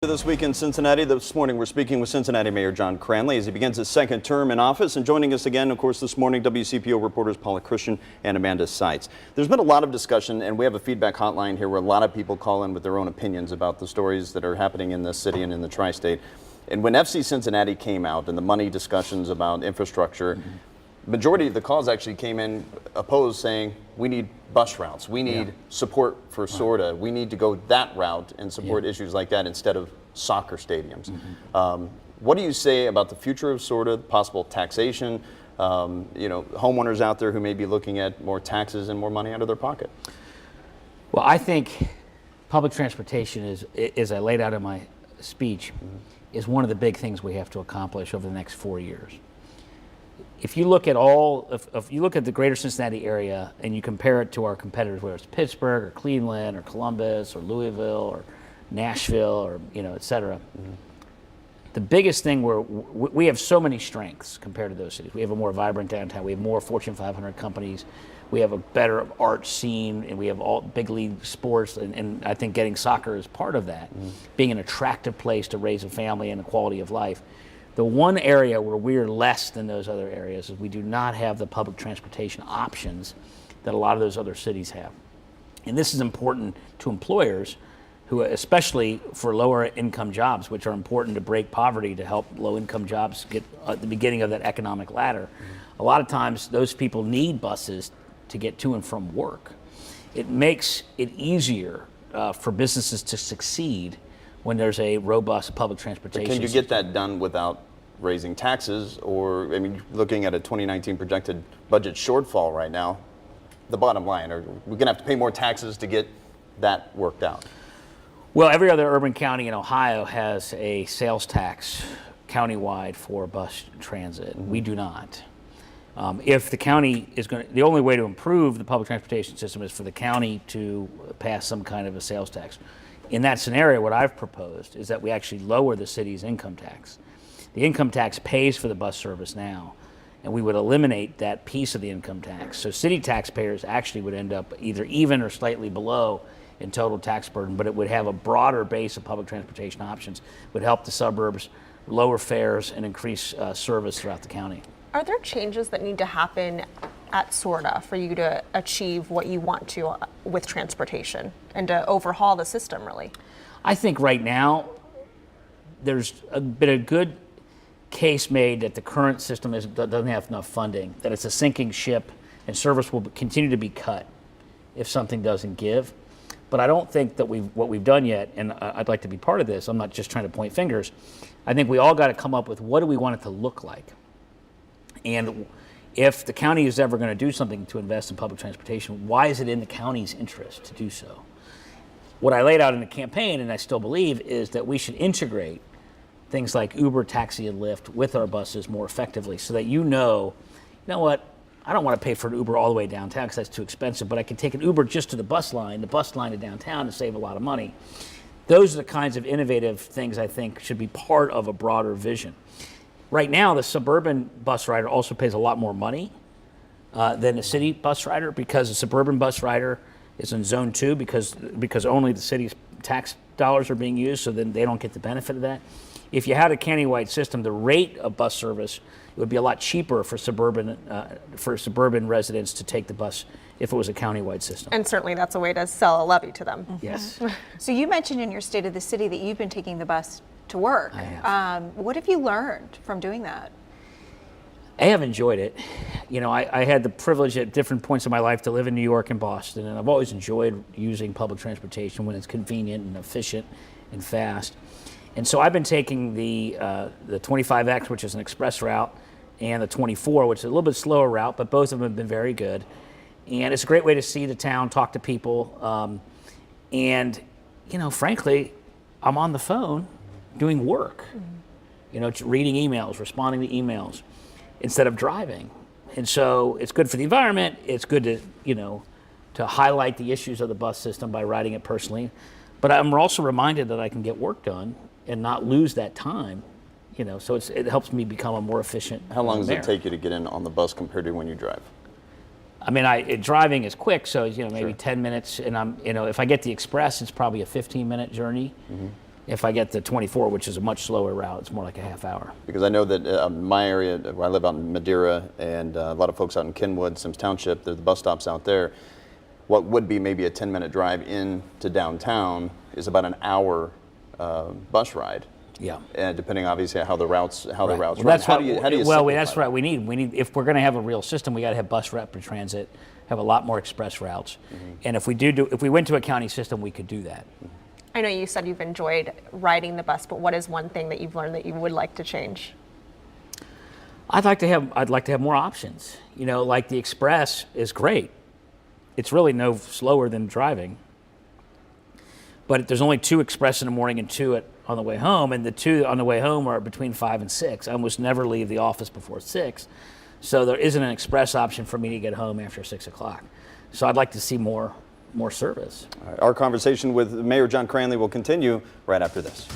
This week in Cincinnati. This morning we're speaking with Cincinnati Mayor John Cranley as he begins his second term in office. And joining us again, of course, this morning, WCPO reporters Paula Christian and Amanda Seitz. There's been a lot of discussion, and we have a feedback hotline here where a lot of people call in with their own opinions about the stories that are happening in this city and in the tri-state. And when FC Cincinnati came out and the money discussions about infrastructure, majority of the calls actually came in opposed, saying we need bus routes, we need support for SORTA, we need to go that route and support issues like that instead of soccer stadiums. What do you say about the future of SORTA, possible taxation, homeowners out there who may be looking at more taxes and more money out of their pocket? Well, I think public transportation is, as I laid out in my speech, is one of the big things we have to accomplish over the next 4 years. If you look at if you look at the greater Cincinnati area and you compare it to our competitors, whether it's Pittsburgh or Cleveland or Columbus or Louisville or Nashville or et cetera, the biggest thing we have so many strengths compared to those cities. We have a more vibrant downtown. We have more Fortune 500 companies. We have a better art scene, and we have all big league sports. And I think getting soccer is part of that, being an attractive place to raise a family and a quality of life. The one area where we're less than those other areas is we do not have the public transportation options that a lot of those other cities have. And this is important to employers who, especially for lower income jobs, which are important to break poverty, to help low income jobs get at the beginning of that economic ladder. A lot of times those people need buses to get to and from work. It makes it easier for businesses to succeed when there's a robust public transportation But can you get that done without raising taxes? Or, I mean, looking at a 2019 projected budget shortfall right now, the bottom line, are we going to have to pay more taxes to get that worked out? Well, every other urban county in Ohio has a sales tax countywide for bus transit. We do not. If the county is the only way to improve the public transportation system is for the county to pass some kind of a sales tax. In that scenario, what I've proposed is that we actually lower the city's income tax. The income tax pays for the bus service now, and we would eliminate that piece of the income tax. So city taxpayers actually would end up either even or slightly below in total tax burden, but it would have a broader base of public transportation options, would help the suburbs, lower fares, and increase service throughout the county. Are there changes that need to happen at SORTA for you to achieve what you want to with transportation and to overhaul the system, really? I think right now there's been a good case made that the current system doesn't have enough funding, that it's a sinking ship and service will continue to be cut if something doesn't give. But I don't think that what we've done yet, and I'd like to be part of this, I'm not just trying to point fingers, I think we all got to come up with what do we want it to look like. And if the county is ever going to do something to invest in public transportation, why is it in the county's interest to do so? What I laid out in the campaign, and I still believe, is that we should integrate things like Uber, taxi, and Lyft with our buses more effectively so that you know what, I don't want to pay for an Uber all the way downtown because that's too expensive, but I can take an Uber just to the bus line to downtown, to save a lot of money. Those are the kinds of innovative things I think should be part of a broader vision. Right now, the suburban bus rider also pays a lot more money than a city bus rider, because a suburban bus rider is in zone 2 because only the city's tax dollars are being used, so then they don't get the benefit of that. If you had a countywide system, the rate of bus service would be a lot cheaper for suburban residents to take the bus if it was a countywide system. And certainly that's a way to sell a levy to them. Yes. So you mentioned in your State of the City that you've been taking the bus to work. I have. What have you learned from doing that? I have enjoyed it. I had the privilege at different points in my life to live in New York and Boston, and I've always enjoyed using public transportation when it's convenient and efficient and fast. And so I've been taking the 25X, which is an express route, and the 24, which is a little bit slower route, but both of them have been very good. And it's a great way to see the town, talk to people, and frankly, I'm on the phone doing work. Reading emails, responding to emails, instead of driving. And so it's good for the environment. It's good to highlight the issues of the bus system by riding it personally. But I'm also reminded that I can get work done and not lose that time. So it helps me become a more efficient How long does mayor. it take you to get in on the bus compared to when you drive? I mean, driving is quick, so maybe Sure. 10 minutes, and if I get the express, it's probably a 15-minute journey. If I get the 24, which is a much slower route, it's more like a half hour. Because I know that my area, where I live out in Madeira, and a lot of folks out in Kenwood, Sims Township, the bus stops out there, what would be maybe a 10-minute drive into downtown is about an hour bus ride. Yeah. And depending obviously how the routes the routes Well, run. that's How what, do you well, simplify that's that? right. We need if we're going to have a real system, we got to have bus rapid transit, have a lot more express routes. And if we if we went to a county system, we could do that. I know you said you've enjoyed riding the bus, but what is one thing that you've learned that you would like to change? I'd like to have more options. You know, like the express is great. It's really no slower than driving. But there's only 2 express in the morning and 2 on the way home, and the 2 on the way home are between 5 and 6. I almost never leave the office before 6. So there isn't an express option for me to get home after 6 o'clock. So I'd like to see more service. All right, our conversation with Mayor John Cranley will continue right after this.